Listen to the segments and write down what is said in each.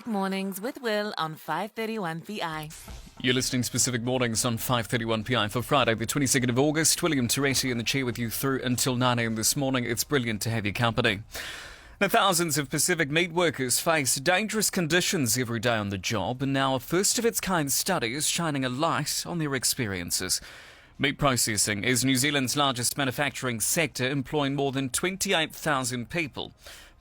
Pacific Mornings with Will on 531 PI. You're listening to Pacific Mornings on 531 PI for Friday, the 22nd of August. William Teresi in the chair with you through until 9 a.m. this morning. It's brilliant to have your company. Now, thousands of Pacific meat workers face dangerous conditions every day on the job, and now a first-of-its-kind study is shining a light on their experiences. Meat processing is New Zealand's largest manufacturing sector, employing more than 28,000 people.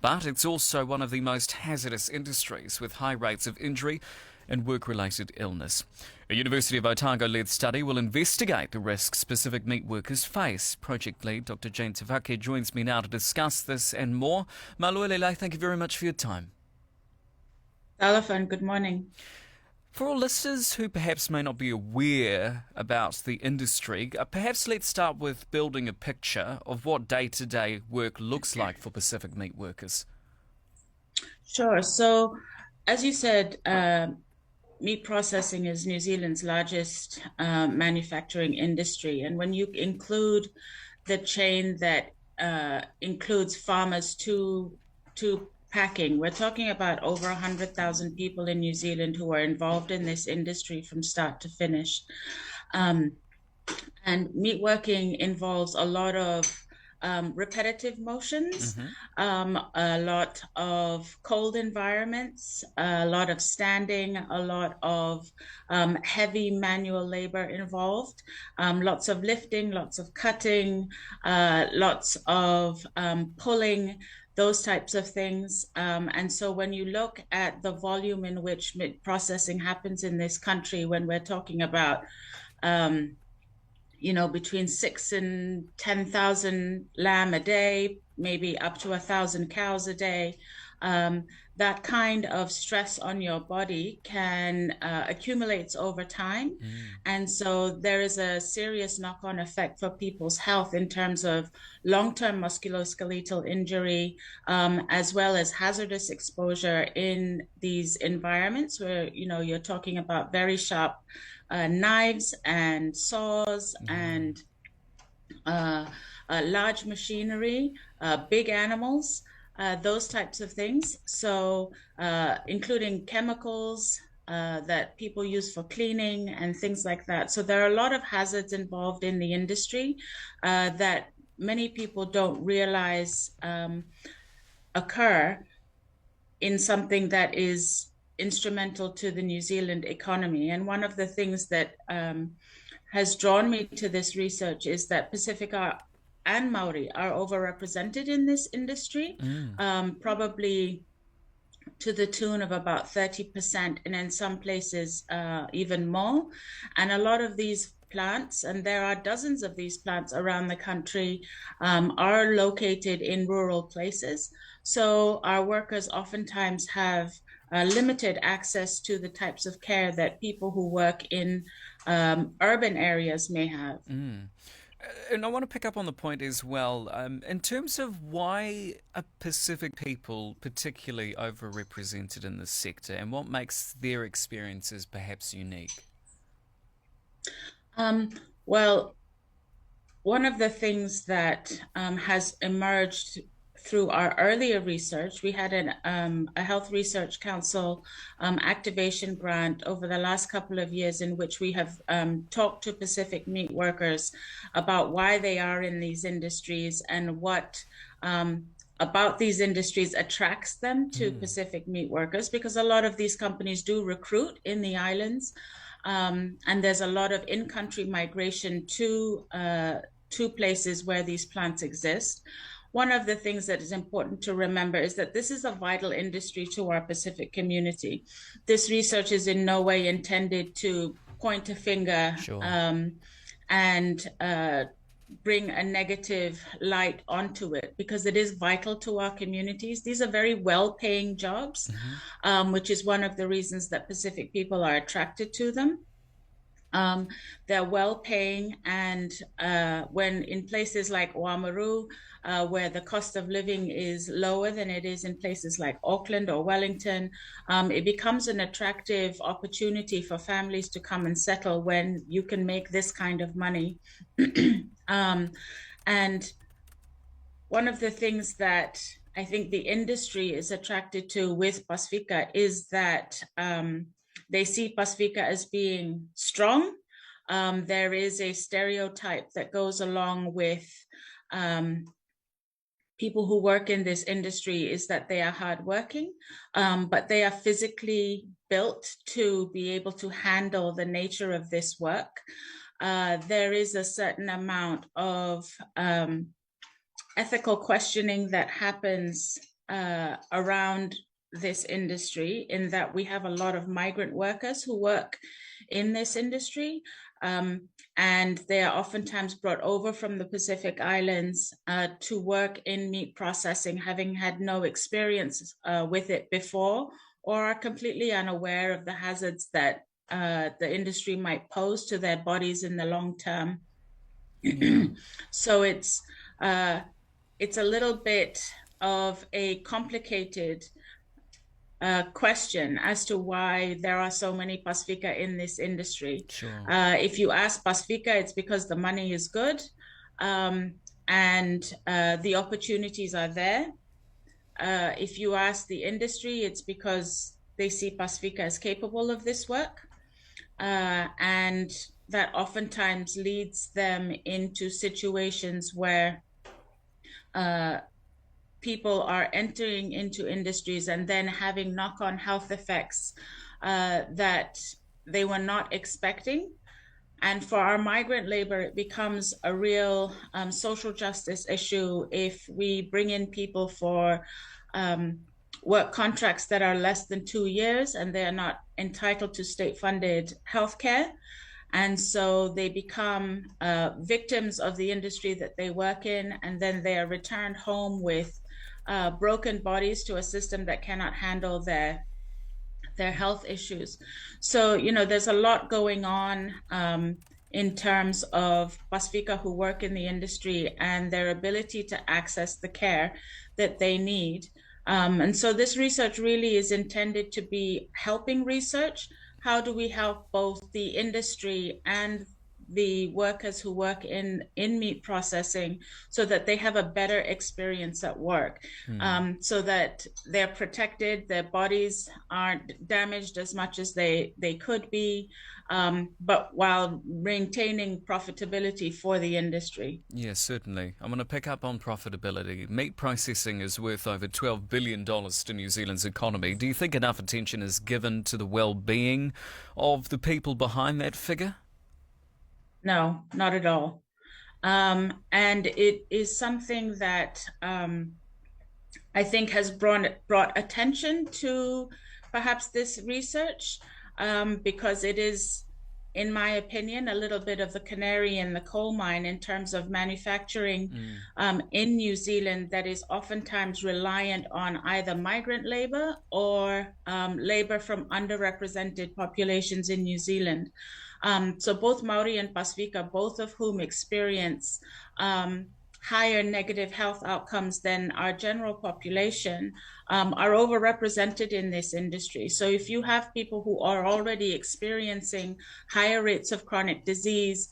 But it's also one of the most hazardous industries, with high rates of injury and work-related illness. A University of Otago-led study will investigate the risks Pacific meat workers face. Project lead Dr. Jane Taafaki joins me now to discuss this and more. Maluelele, thank you very much for your time. Alafan, good morning. For all listeners who perhaps may not be aware about the industry, perhaps let's start with building a picture of what day-to-day work looks like for Pacific meat workers. Sure. So, as you said, meat processing is New Zealand's largest manufacturing industry. And when you include the chain that includes farmers to packing, we're talking about over 100,000 people in New Zealand who are involved in this industry from start to finish. And meat working involves a lot of repetitive motions, a lot of cold environments, a lot of standing, a lot of heavy manual labor involved, lots of lifting, lots of cutting, lots of pulling, those types of things. And so when you look at the volume in which meat processing happens in this country, when we're talking about between 6,000 and 10,000 lamb a day, maybe up to 1,000 cows a day. That kind of stress on your body can accumulates over time. And so there is a serious knock-on effect for people's health in terms of long-term musculoskeletal injury, as well as hazardous exposure in these environments where, you're talking about very sharp knives and saws and large machinery, big animals, those types of things. So including chemicals that people use for cleaning and things like that. So there are a lot of hazards involved in the industry that many people don't realize occur in something that is instrumental to the New Zealand economy. And one of the things that has drawn me to this research is that Pacifica and Maori are overrepresented in this industry, probably to the tune of about 30%, and in some places even more. And a lot of these plants, and there are dozens of these plants around the country, are located in rural places. So our workers oftentimes have limited access to the types of care that people who work in urban areas may have. And I want to pick up on the point as well, in terms of why are Pacific people particularly overrepresented in this sector, and what makes their experiences perhaps unique? Well, one of the things that has emerged through our earlier research, we had a Health Research Council activation grant over the last couple of years in which we have talked to Pacific meat workers about why they are in these industries and what about these industries attracts them to Pacific meat workers, because a lot of these companies do recruit in the islands, and there's a lot of in-country migration to places where these plants exist. One of the things that is important to remember is that this is a vital industry to our Pacific community. This research is in no way intended to point a finger and bring a negative light onto it, because it is vital to our communities. These are very well-paying jobs, which is one of the reasons that Pacific people are attracted to them. They're well-paying, and when in places like Oamaru, where the cost of living is lower than it is in places like Auckland or Wellington, it becomes an attractive opportunity for families to come and settle when you can make this kind of money. And one of the things that I think the industry is attracted to with Pasifika is that they see Pasifika as being strong. There is a stereotype that goes along with um, people who work in this industry is that they are hardworking, but they are physically built to be able to handle the nature of this work. There is a certain amount of ethical questioning that happens around this industry, in that we have a lot of migrant workers who work in this industry. And they are oftentimes brought over from the Pacific Islands to work in meat processing, having had no experience with it before, or are completely unaware of the hazards that the industry might pose to their bodies in the long term. Yeah. So it's a little bit of a complicated question as to why there are so many Pasifika in this industry. Sure. If you ask Pasifika, it's because the money is good, and the opportunities are there. If you ask the industry, it's because they see Pasifika as capable of this work. And that oftentimes leads them into situations where people are entering into industries and then having knock-on health effects that they were not expecting. And for our migrant labor, it becomes a real social justice issue if we bring in people for work contracts that are less than 2 years and they are not entitled to state-funded healthcare. And so they become victims of the industry that they work in, and then they are returned home with broken bodies to a system that cannot handle their health issues. So, there's a lot going on in terms of Pasifika who work in the industry and their ability to access the care that they need. And so this research really is intended to be helping research. How do we help both the industry and the workers who work in meat processing so that they have a better experience at work, so that they're protected, their bodies aren't damaged as much as they could be, but while maintaining profitability for the industry. Yes, certainly. I'm going to pick up on profitability. Meat processing is worth over $12 billion to New Zealand's economy. Do you think enough attention is given to the well-being of the people behind that figure? No, not at all. And it is something that I think has brought attention to perhaps this research, because it is, in my opinion, a little bit of the canary in the coal mine in terms of manufacturing in New Zealand that is oftentimes reliant on either migrant labor or labor from underrepresented populations in New Zealand. So both Maori and Pasifika, both of whom experience higher negative health outcomes than our general population, are overrepresented in this industry. So if you have people who are already experiencing higher rates of chronic disease,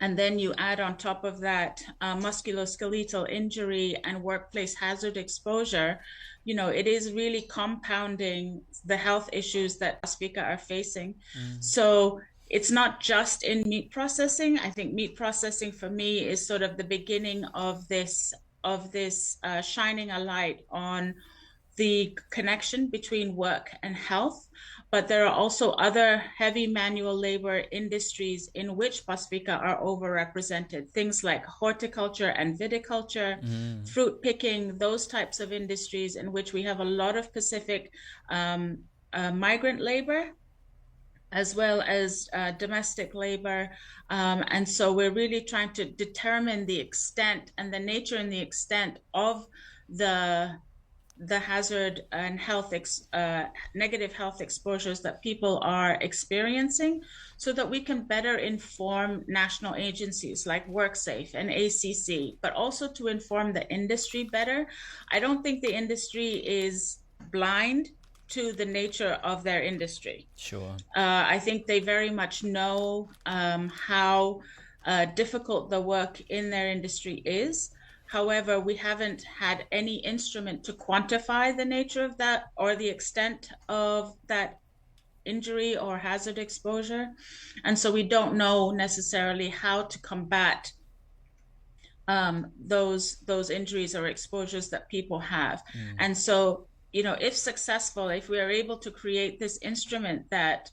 and then you add on top of that musculoskeletal injury and workplace hazard exposure, it is really compounding the health issues that Pasifika are facing. So it's not just in meat processing. I think meat processing for me is sort of the beginning of this shining a light on the connection between work and health. But there are also other heavy manual labor industries in which Pasifika are overrepresented. Things like horticulture and viticulture, fruit picking, those types of industries in which we have a lot of Pacific migrant labor, as well as domestic labor. And so we're really trying to determine the extent and the nature and the extent of the hazard and negative health exposures that people are experiencing, so that we can better inform national agencies like WorkSafe and ACC, but also to inform the industry better. I don't think the industry is blind to the nature of their industry. Sure. I think they very much know how difficult the work in their industry is. However, we haven't had any instrument to quantify the nature of that or the extent of that injury or hazard exposure. And so we don't know necessarily how to combat those injuries or exposures that people have. And so, if successful, if we are able to create this instrument that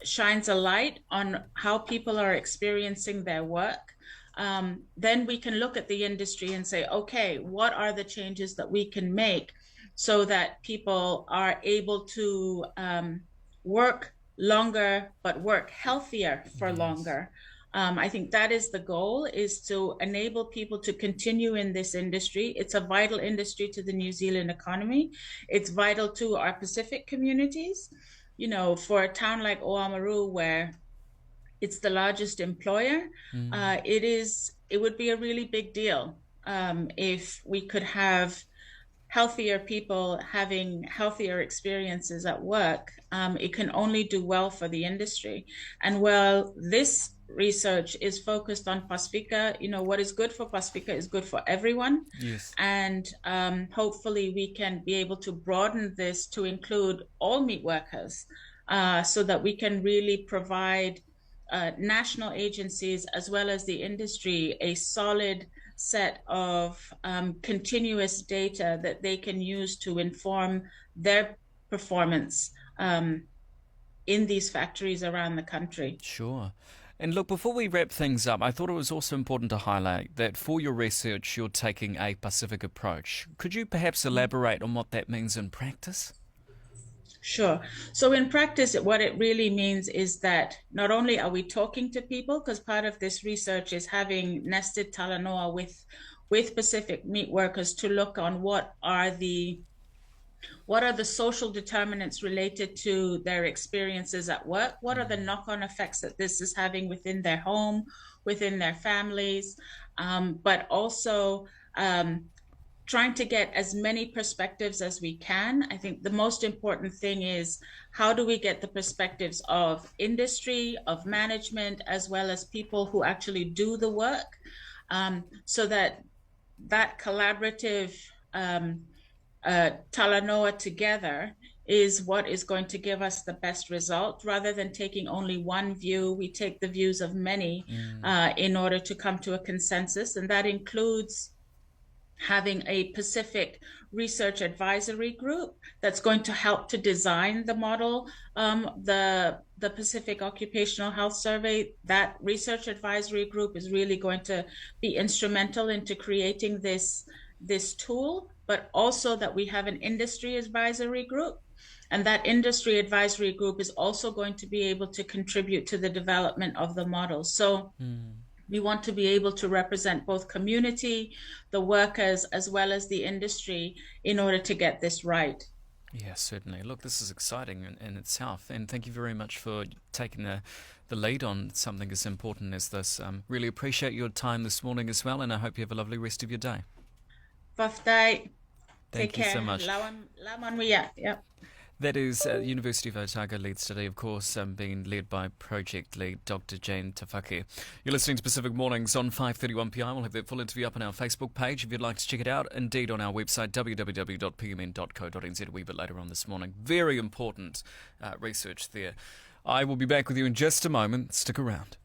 shines a light on how people are experiencing their work, then we can look at the industry and say, okay, what are the changes that we can make so that people are able to work longer, but work healthier for longer. I think that is the goal, is to enable people to continue in this industry. It's a vital industry to the New Zealand economy. It's vital to our Pacific communities. For a town like Oamaru, where it's the largest employer, it would be a really big deal if we could have healthier people having healthier experiences at work. It can only do well for the industry. And while this research is focused on Pasifika, what is good for Pasifika is good for everyone. Yes. And hopefully we can be able to broaden this to include all meat workers, so that we can really provide national agencies as well as the industry a solid set of continuous data that they can use to inform their performance in these factories around the country. Sure. And look, before we wrap things up, I thought it was also important to highlight that for your research, you're taking a Pacific approach. Could you perhaps elaborate on what that means in practice? Sure. So in practice, what it really means is that not only are we talking to people, because part of this research is having nested talanoa with Pacific meat workers to look on what are the social determinants related to their experiences at work, what are the knock-on effects that this is having within their home, within their families, but also trying to get as many perspectives as we can. I think the most important thing is, how do we get the perspectives of industry, of management, as well as people who actually do the work, so that collaborative talanoa together is what is going to give us the best result. Rather than taking only one view, we take the views of many in order to come to a consensus. And that includes having a Pacific research advisory group that's going to help to design the model, the Pacific Occupational Health Survey. That research advisory group is really going to be instrumental into creating this tool, but also that we have an industry advisory group. And that industry advisory group is also going to be able to contribute to the development of the model. So we want to be able to represent both community, the workers, as well as the industry in order to get this right. Yeah, certainly. Look, this is exciting in itself, and thank you very much for taking the lead on something as important as this. Really appreciate your time this morning as well, and I hope you have a lovely rest of your day. Whaftai. Thank you so much. Laman wia. Yep. That is University of Otago lead study, of course, being led by project lead Dr. Jane Taafaki. You're listening to Pacific Mornings on 5:31 We'll have that full interview up on our Facebook page if you'd like to check it out. Indeed, on our website, www.pmn.co.nz, a wee bit later on this morning. Very important research there. I will be back with you in just a moment. Stick around.